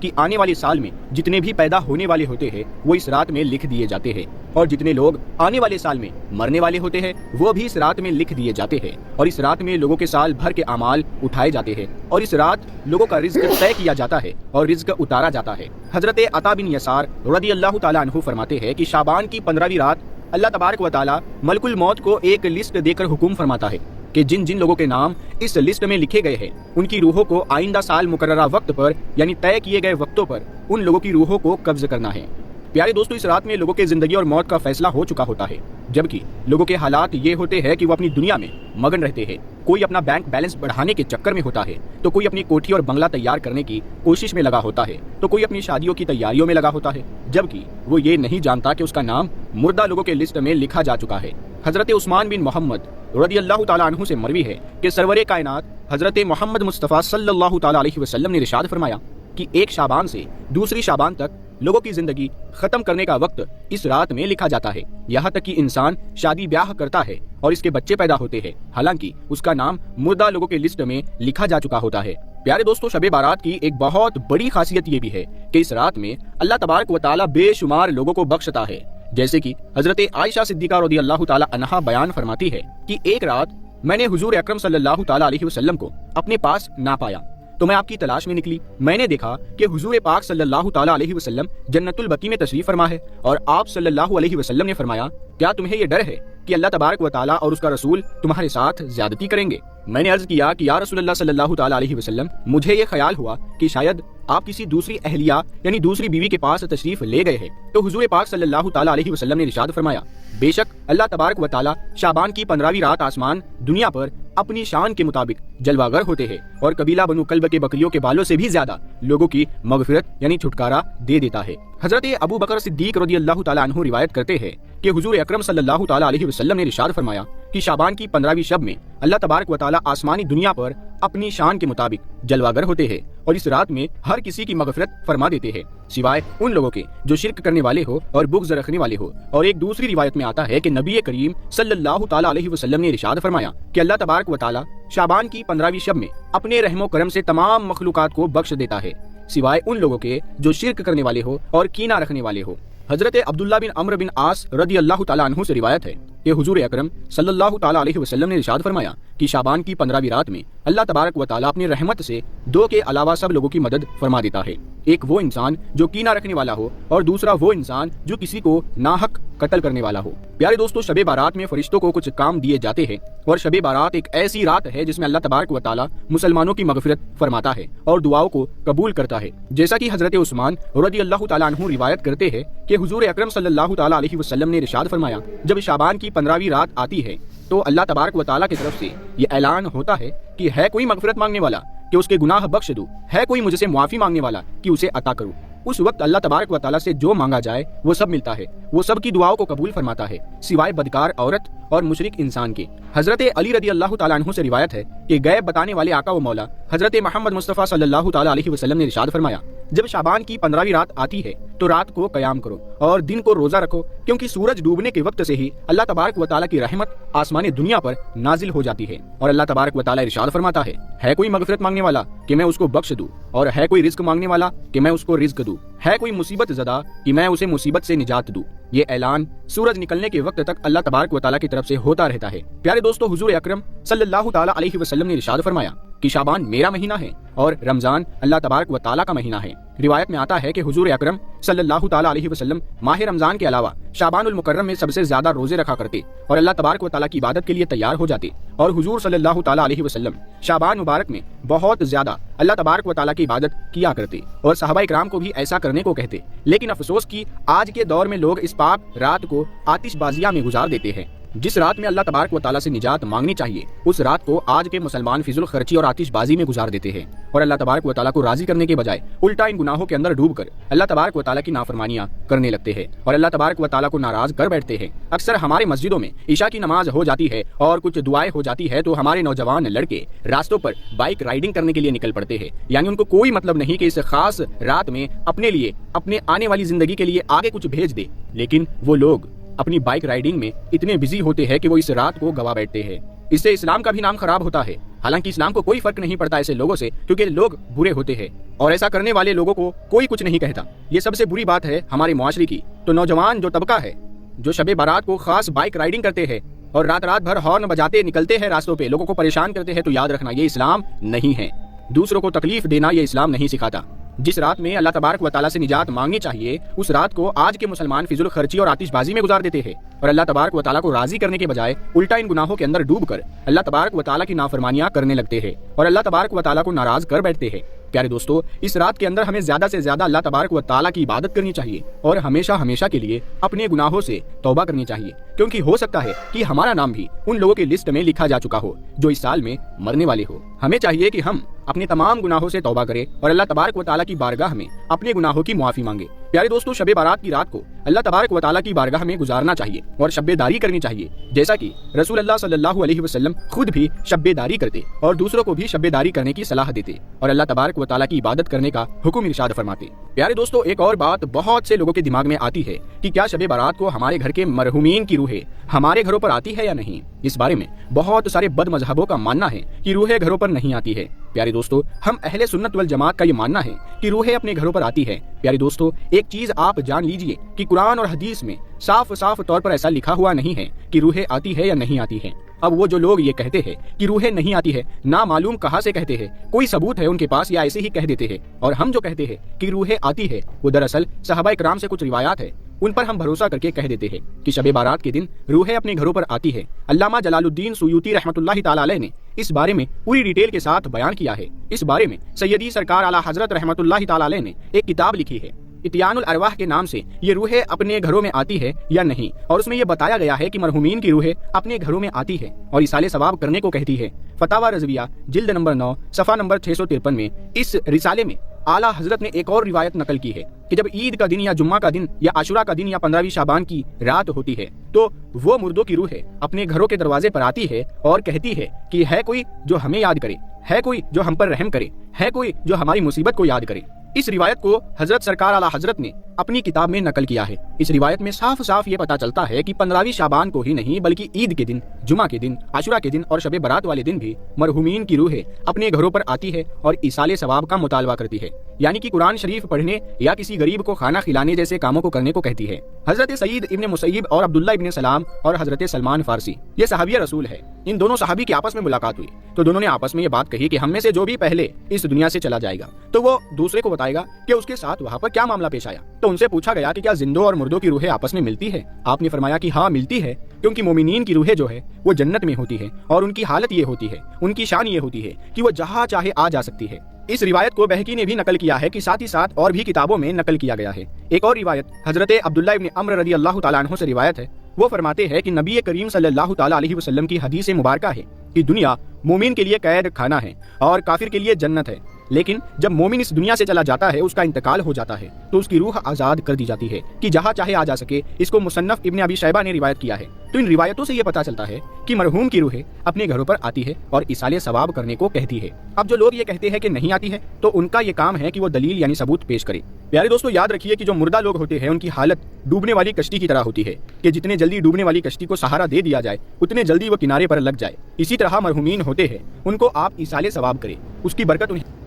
کہ آنے والے سال میں جتنے بھی پیدا ہونے والے ہوتے ہیں وہ اس رات میں لکھ دیے جاتے ہیں، اور جتنے لوگ آنے والے سال میں مرنے والے ہوتے ہیں وہ بھی اس رات میں لکھ دیے جاتے ہیں، اور اس رات میں لوگوں کے سال بھر کے اعمال اٹھائے جاتے ہیں، اور اس رات لوگوں کا رزق طے کیا جاتا ہے اور رزق اتارا جاتا ہے۔ حضرت عطا بن یسار رضی اللہ تعالیٰ عنہ فرماتے ہیں کہ شعبان کی 15ویں رات اللہ تبارک و تعالیٰ ملک الموت کو ایک لسٹ دے کر حکم فرماتا ہے کہ جن جن لوگوں کے نام اس لسٹ میں لکھے گئے ہیں ان کی روحوں کو آئندہ سال مقررہ وقت پر یعنی طے کیے گئے وقتوں پر ان لوگوں کی روحوں کو قبض کرنا ہے۔ پیارے دوستو، اس رات میں لوگوں کے زندگی اور موت کا فیصلہ ہو چکا ہوتا ہے، جبکہ لوگوں کے حالات یہ ہوتے ہیں کہ وہ اپنی دنیا میں مگن رہتے ہیں۔ کوئی اپنا بینک بیلنس بڑھانے کے چکر میں ہوتا ہے، تو کوئی اپنی کوٹھی اور بنگلہ تیار کرنے کی کوشش میں لگا ہوتا ہے، تو کوئی اپنی شادیوں کی تیاریوں میں لگا ہوتا ہے، جبکہ وہ یہ نہیں جانتا کہ اس کا نام مردہ لوگوں کے لسٹ میں لکھا جا چکا ہے۔ حضرت عثمان بن محمد رضی اللہ تعالیٰ عنہ سے مروی ہے کہ سرور کائنات حضرت محمد مصطفیٰ صلی اللہ تعالیٰ علیہ وسلم نے ارشاد فرمایا کہ ایک شعبان سے دوسری شعبان تک لوگوں کی زندگی ختم کرنے کا وقت اس رات میں لکھا جاتا ہے، یہاں تک کہ انسان شادی بیاہ کرتا ہے اور اس کے بچے پیدا ہوتے ہیں، حالانکہ اس کا نام مردہ لوگوں کے لسٹ میں لکھا جا چکا ہوتا ہے۔ پیارے دوستو، شب بارات کی ایک بہت بڑی خاصیت یہ بھی ہے کہ اس رات میں اللہ تبارک و تعالیٰ بے شمار لوگوں کو بخشتا ہے، جیسے کہ حضرت عائشہ صدیقہ رضی اللہ تعالیٰ عنہا بیان فرماتی ہے کہ ایک رات میں نے حضور اکرم صلی اللہ تعالیٰ علیہ وسلم کو اپنے پاس نہ پایا، تو میں آپ کی تلاش میں نکلی۔ میں نے دیکھا کہ حضور پاک صلی اللہ تعالیٰ علیہ وسلم جنت البقیع میں تشریف فرما ہے، اور آپ صلی اللہ علیہ وسلم نے فرمایا کیا تمہیں یہ ڈر ہے کہ اللہ تبارک و تعالیٰ اور اس کا رسول تمہارے ساتھ زیادتی کریں گے؟ میں نے عرض کیا کہ یا رسول اللہ صلی اللہ تعالیٰ علیہ وسلم، مجھے یہ خیال ہوا کہ شاید آپ کسی دوسری اہلیہ یعنی دوسری بیوی کے پاس تشریف لے گئے ہیں۔ تو حضور پاک صلی اللہ تعالیٰ علیہ وسلم نے ارشاد فرمایا بے شک اللہ تبارک و تعالیٰ شعبان کی 15ویں رات آسمان دنیا پر اپنی شان کے مطابق جلوہ گر ہوتے ہیں، اور قبیلہ بنو کلب کے بکریوں کے بالوں سے بھی زیادہ لوگوں کی مغفرت یعنی چھٹکارا دے دیتا ہے۔ حضرت ابو بکر صدیق رضی اللہ تعالیٰ عنہ روایت کرتے ہیں کہ حضور اکرم صلی اللہ تعالیٰ علیہ وسلم نے ارشاد فرمایا کہ شعبان کی 15ویں شب میں اللہ تبارک و تعالیٰ آسمانی دنیا پر اپنی شان کے مطابق جلوہ گر ہوتے ہیں، اور اس رات میں ہر کسی کی مغفرت فرما دیتے ہیں سوائے ان لوگوں کے جو شرک کرنے والے ہو اور بغض رکھنے والے ہو۔ اور ایک دوسری روایت میں آتا ہے کہ نبی کریم صلی اللہ تعالیٰ علیہ وسلم نے ارشاد فرمایا کہ اللہ تبارک و تعالیٰ شعبان کی 15ویں شب میں اپنے رحم و کرم سے تمام مخلوقات کو بخش دیتا ہے سوائے ان لوگوں کے جو شرک کرنے والے ہو اور کینہ رکھنے والے ہو۔ حضرت عبداللہ بن عمرو بن عاص رضی اللہ تعالیٰ عنہ سے روایت ہے کہ حضور اکرم صلی اللہ تعالیٰ علیہ وسلم نے ارشاد فرمایا کہ شعبان کی 15ویں رات میں اللہ تبارک و تعالیٰ اپنی رحمت سے دو کے علاوہ سب لوگوں کی مدد فرما دیتا ہے، ایک وہ انسان جو کینہ رکھنے والا ہو، اور دوسرا وہ انسان جو کسی کو ناحق قتل کرنے والا ہو۔ پیارے دوستو، شب بارات میں فرشتوں کو کچھ کام دیے جاتے ہیں، اور شب بارات ایک ایسی رات ہے جس میں اللہ تبارک و تعالیٰ مسلمانوں کی مغفرت فرماتا ہے اور دعاؤں کو قبول کرتا ہے، جیسا کہ حضرت عثمان رضی اللہ تعالیٰ عنہ روایت کرتے ہیں کہ حضور اکرم صلی اللہ تعالیٰ علیہ وسلم نے ارشاد فرمایا جب شعبان کی 15ویں رات آتی ہے تو اللہ تبارک و تعالیٰ کی طرف سے یہ اعلان ہوتا ہے کہ ہے کوئی مغفرت مانگنے والا کہ اس کے گناہ بخش دوں، ہے کوئی مجھ سے معافی مانگنے والا کہ اسے عطا کروں۔ اس وقت اللہ تبارک و تعالیٰ سے جو مانگا جائے وہ سب ملتا ہے، وہ سب کی دعاؤں کو قبول فرماتا ہے سوائے بدکار عورت اور مشرک انسان کے۔ حضرت علی رضی اللہ تعالیٰ عنہ سے روایت ہے کہ غیب بتانے والے آقا و مولا حضرت محمد مصطفیٰ صلی اللہ تعالیٰ علیہ وسلم نے ارشاد فرمایا جب شعبان کی 15ویں رات آتی ہے تو رات کو قیام کرو اور دن کو روزہ رکھو، کیونکہ سورج ڈوبنے کے وقت سے ہی اللہ تبارک و تعالیٰ کی رحمت آسمان دنیا پر نازل ہو جاتی ہے، اور اللہ تبارک و تعالیٰ ارشاد فرماتا ہے کوئی مغفرت مانگنے والا کہ میں اس کو بخش دوں، اور ہے کوئی رزق مانگنے والا کہ میں اس کو رزق دوں، ہے کوئی مصیبت زدہ کہ میں اسے مصیبت سے نجات دوں۔ یہ اعلان سورج نکلنے کے وقت تک اللہ تبارک و تعالیٰ کی طرف سے ہوتا رہتا ہے۔ پیارے دوستو، حضور اکرم صلی اللہ تعالیٰ علیہ وسلم نے ارشاد فرمایا کہ شعبان میرا مہینہ ہے اور رمضان اللہ تبارک و تعالیٰ کا مہینہ ہے۔ روایت میں آتا ہے کہ حضور اکرم صلی اللہ تعالیٰ علیہ وسلم ماہ رمضان کے علاوہ شعبان المکرم میں سب سے زیادہ روزے رکھا کرتے اور اللہ تبارک و تعالیٰ کی عبادت کے لیے تیار ہو جاتے، اور حضور صلی اللہ تعالیٰ علیہ وسلم شعبان مبارک میں بہت زیادہ اللہ تبارک و تعالیٰ کی عبادت کیا کرتے، اور صحابہ اکرام کو بھی ایسا کرنے کو کہتے۔ لیکن افسوس کی آج کے دور میں لوگ اس پاک رات کو آتش بازیاں میں گزار دیتے ہیں۔ جس رات میں اللہ تبارک و تعالیٰ سے نجات مانگنی چاہیے اس رات کو آج کے مسلمان فضول خرچی اور آتش بازی میں گزار دیتے ہیں، اور اللہ تبارک و تعالیٰ کو راضی کرنے کے بجائے الٹا ان گناہوں کے اندر ڈوب کر اللہ تبارک و تعالیٰ کی نافرمانیاں کرنے لگتے ہیں اور اللہ تبارک و تعالیٰ کو ناراض کر بیٹھتے ہیں۔ اکثر ہمارے مسجدوں میں عشاء کی نماز ہو جاتی ہے اور کچھ دعائیں ہو جاتی ہے تو ہمارے نوجوان لڑکے راستوں پر بائک رائڈنگ کرنے کے لیے نکل پڑتے ہیں، یعنی ان کو کوئی مطلب نہیں کہ اس خاص رات میں اپنے لیے اپنے آنے والی زندگی کے لیے آگے کچھ بھیج دے، لیکن وہ لوگ اپنی بائک رائڈنگ میں اتنے بزی ہوتے ہیں کہ وہ اس رات کو گوا بیٹھتے ہیں۔ اس سے اسلام کا بھی نام خراب ہوتا ہے۔ حالانکہ اسلام کو کوئی فرق نہیں پڑتا ایسے لوگوں سے، کیونکہ لوگ برے ہوتے ہیں اور ایسا کرنے والے لوگوں کو کوئی کچھ نہیں کہتا۔ یہ سب سے بری بات ہے ہمارے معاشرے کی۔ تو نوجوان جو طبقہ ہے جو شب بارات کو خاص بائک رائڈنگ کرتے ہیں اور رات بھر ہارن بجاتے نکلتے ہیں راستوں پہ، لوگوں کو پریشان کرتے ہیں، تو یاد رکھنا یہ اسلام نہیں ہے۔ دوسروں کو تکلیف دینا یہ اسلام نہیں سکھاتا۔ جس رات میں اللہ تبارک و تعالیٰ سے نجات مانگنی چاہیے، اس رات کو آج کے مسلمان فضول خرچی اور آتش بازی میں گزار دیتے ہیں، اور اللہ تبارک و تعالیٰ کو راضی کرنے کے بجائے الٹا ان گناہوں کے اندر ڈوب کر اللہ تبارک و تعالیٰ کی نافرمانیاں کرنے لگتے ہیں اور اللہ تبارک و تعالیٰ کو ناراض کر بیٹھتے ہیں۔ پیارے دوستو، اس رات کے اندر ہمیں زیادہ سے زیادہ اللہ تبارک و تعالیٰ کی عبادت کرنی چاہیے اور ہمیشہ کے لیے اپنے گناہوں سے توبہ کرنی چاہیے، کیونکہ ہو سکتا ہے کہ ہمارا نام بھی ان لوگوں کی لسٹ میں لکھا جا چکا ہو جو اس سال میں مرنے والے ہو۔ ہمیں چاہیے کہ ہم اپنے تمام گناہوں سے توبہ کریں اور اللہ تبارک و تعالیٰ کی بارگاہ میں اپنے گناہوں کی معافی مانگے۔ پیارے دوستو، شب بارات کی رات کو اللہ تبارک و تعالیٰ کی بارگاہ میں گزارنا چاہیے اور شب داری کرنی چاہیے، جیسا کہ رسول اللہ صلی اللہ علیہ وسلم خود بھی شب داری کرتے اور دوسروں کو بھی شب داری کرنے کی صلاح دیتے اور اللہ تبارک و تعالیٰ کی عبادت کرنے کا حکم ارشاد فرماتے۔ پیارے دوستو، ایک اور بات بہت سے لوگوں کے دماغ میں آتی ہے کہ کیا شب بارات کو ہمارے گھر کے مرحومین کی روحیں ہمارے گھروں پر آتی ہے یا نہیں؟ اس بارے میں بہت سارے بد مذہبوں کا ماننا ہے کہ روحیں گھروں پر نہیں آتی ہے۔ پیارے دوستو، ہم اہل سنت والجماعت کا یہ ماننا ہے کہ روحیں اپنے گھروں پر آتی ہے۔ پیارے دوستو، ایک چیز آپ جان لیجئے کہ قرآن اور حدیث میں صاف طور پر ایسا لکھا ہوا نہیں ہے کہ روحیں آتی ہے یا نہیں آتی ہے۔ اب وہ جو لوگ یہ کہتے ہیں کہ روحیں نہیں آتی ہے، نہ معلوم کہاں سے کہتے ہیں، کوئی ثبوت ہے ان کے پاس یا ایسے ہی کہہ دیتے ہیں؟ اور ہم جو کہتے ہیں کہ روحیں آتی ہے، وہ دراصل صحابہ اکرام سے کچھ روایات ہے، ان پر ہم بھروسہ کر کے کہہ دیتے ہیں کہ شب بارات کے دن روحیں اپنے گھروں پر آتی ہے۔ علامہ جلال الدین سیوطی رحمۃ اللہ تعالی علیہ نے اس بارے میں پوری ڈیٹیل کے ساتھ بیان کیا ہے۔ اس بارے میں سیدی سرکار اعلیٰ حضرت رحمۃ اللہ تعالی علیہ نے ایک کتاب لکھی ہے اتیان الارواح کے نام سے۔ یہ روحیں اپنے گھروں میں آتی ہے یا نہیں، اور اس میں یہ بتایا گیا ہے کہ مرحومین کی روحیں اپنے گھروں میں آتی ہے اور ایصال ثواب کرنے کو کہتی ہے۔ فتاوی رضویہ جلد نمبر 9 صفحہ نمبر 653 میں اس رسالے میں اعلیٰ حضرت نے ایک اور روایت نقل کی ہے کہ جب عید کا دن یا جمعہ کا دن یا عاشوراء کا دن یا 15ویں شعبان کی رات ہوتی ہے تو وہ مردوں کی روحیں اپنے گھروں کے دروازے پر آتی ہے اور کہتی ہے کہ ہے کوئی جو ہمیں یاد کرے، ہے کوئی جو ہم پر رحم کرے، ہے کوئی جو ہماری مصیبت کو یاد کرے۔ اس روایت کو حضرت سرکار اعلیٰ حضرت نے اپنی کتاب میں نقل کیا ہے۔ اس روایت میں صاف یہ پتہ چلتا ہے کہ 15ویں شعبان کو ہی نہیں بلکہ عید کے دن، جمعہ کے دن، عاشوراء کے دن اور شب برات والے دن بھی مرحومین کی روحیں اپنے گھروں پر آتی ہے اور ایصال ثواب کا مطالبہ کرتی ہے، یعنی کہ قرآن شریف پڑھنے یا کسی غریب کو کھانا کھلانے جیسے کاموں کو کرنے کو کہتی ہے۔ حضرت سعید ابن مسیب اور عبداللہ ابن سلام اور حضرت سلمان فارسی، یہ صحابی رسول ہے، ان دونوں صحابی کی آپس میں ملاقات ہوئی تو دونوں نے آپس میں یہ بات کہی کہ ہم میں سے جو بھی پہلے اس دنیا سے چلا جائے گا تو وہ دوسرے کو بتائے گا کہ اس کے ساتھ وہاں پر کیا معاملہ پیش آیا۔ تو ان سے پوچھا گیا کہ کیا زندوں اور مردوں کی روحیں آپس میں ملتی ہے؟ آپ نے فرمایا کہ ہاں ملتی ہے، کیونکہ مومنین کی روحیں جو ہے وہ جنت میں ہوتی ہے اور ان کی حالت یہ ہوتی ہے، ان کی شان یہ ہوتی ہے کہ وہ جہاں چاہے آ جا سکتی ہے۔ اس روایت کو بہقی نے بھی نقل کیا ہے کہ ساتھ ہی ساتھ اور بھی کتابوں میں نقل کیا گیا ہے۔ ایک اور روایت حضرت عبداللہ ابن عمر رضی اللہ تعالیٰ عنہ سے روایت ہے، وہ فرماتے ہیں کہ نبی کریم صلی اللہ تعالیٰ علیہ وسلم کی حدیث مبارکہ ہے کہ دنیا مومن کے لیے قید خانہ ہے اور کافر کے لیے جنت ہے، لیکن جب مومن اس دنیا سے چلا جاتا ہے، اس کا انتقال ہو جاتا ہے تو اس کی روح آزاد کر دی جاتی ہے کہ جہاں چاہے آ جا سکے۔ اس کو مصنف ابن ابی شیبہ نے روایت کیا ہے۔ تو ان روایتوں سے یہ پتہ چلتا ہے کہ مرحوم کی روحیں اپنے گھروں پر آتی ہے اور ایصال ثواب کرنے کو کہتی ہے۔ اب جو لوگ یہ کہتے ہیں کہ نہیں آتی ہے تو ان کا یہ کام ہے کہ وہ دلیل یعنی ثبوت پیش کرے۔ پیارے دوستو، یاد رکھیے کہ جو مردہ لوگ ہوتے ہیں ان کی حالت ڈوبنے والی کشتی کی طرح ہوتی ہے کہ جتنے جلدی ڈوبنے والی کشتی کو سہارا دے دیا جائے اتنے جلدی وہ کنارے پر لگ جائے، اسی طرح مرحومین ہوتے ہیں، ان کو آپ ایصال ثواب کریں، اس کی برکت انہیں۔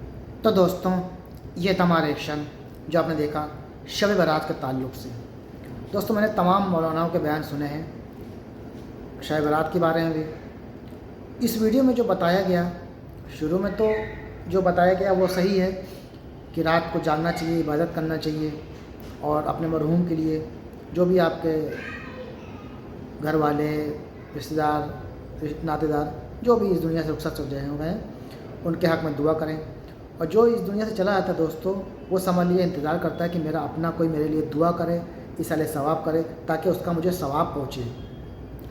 تو دوستوں، یہ تھا ہمارا ایکشن جو آپ نے دیکھا شب برات کے تعلق سے۔ دوستوں، میں نے تمام مولاناؤں کے بیان سنے ہیں شب برات کے بارے میں بھی۔ اس ویڈیو میں جو بتایا گیا، شروع میں تو جو بتایا گیا وہ صحیح ہے کہ رات کو جاگنا چاہیے، عبادت کرنا چاہیے اور اپنے مرحوم کے لیے جو بھی آپ کے گھر والے، رشتہ دار، ناطے دار جو بھی اس دنیا سے رخصت ہو گئے ہیں ان کے حق میں دعا کریں۔ اور جو اس دنیا سے چلا جاتا ہے دوستو، وہ سمجھ لیے انتظار کرتا ہے کہ میرا اپنا کوئی میرے لیے دعا کرے، ایصال ثواب کرے تاکہ اس کا مجھے ثواب پہنچے،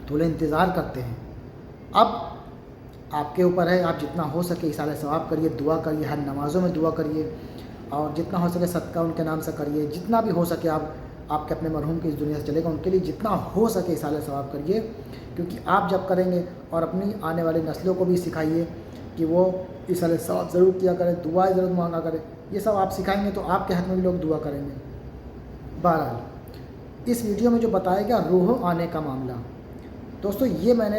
تو وہ انتظار کرتے ہیں۔ اب آپ کے اوپر ہے، آپ جتنا ہو سکے ایصال ثواب کریے، دعا کریے، ہر نمازوں میں دعا کریے اور جتنا ہو سکے صدقہ ان کے نام سے کریے، جتنا بھی ہو سکے آپ کے اپنے مرحوم کی اس دنیا سے چلے گا ان کے لیے جتنا ہو سکے ایصال ثواب کریے، کیونکہ آپ جب کریں گے اور اپنی آنے والی نسلوں کو بھی سکھائیے کہ وہ ایصال ثواب ضرور کیا کرے، دعائیں ضرور مانگا کرے۔ یہ سب آپ سکھائیں گے تو آپ کے حق میں بھی لوگ دعا کریں گے۔ بہرحال اس ویڈیو میں جو بتایا گیا روح آنے کا معاملہ، دوستو یہ میں نے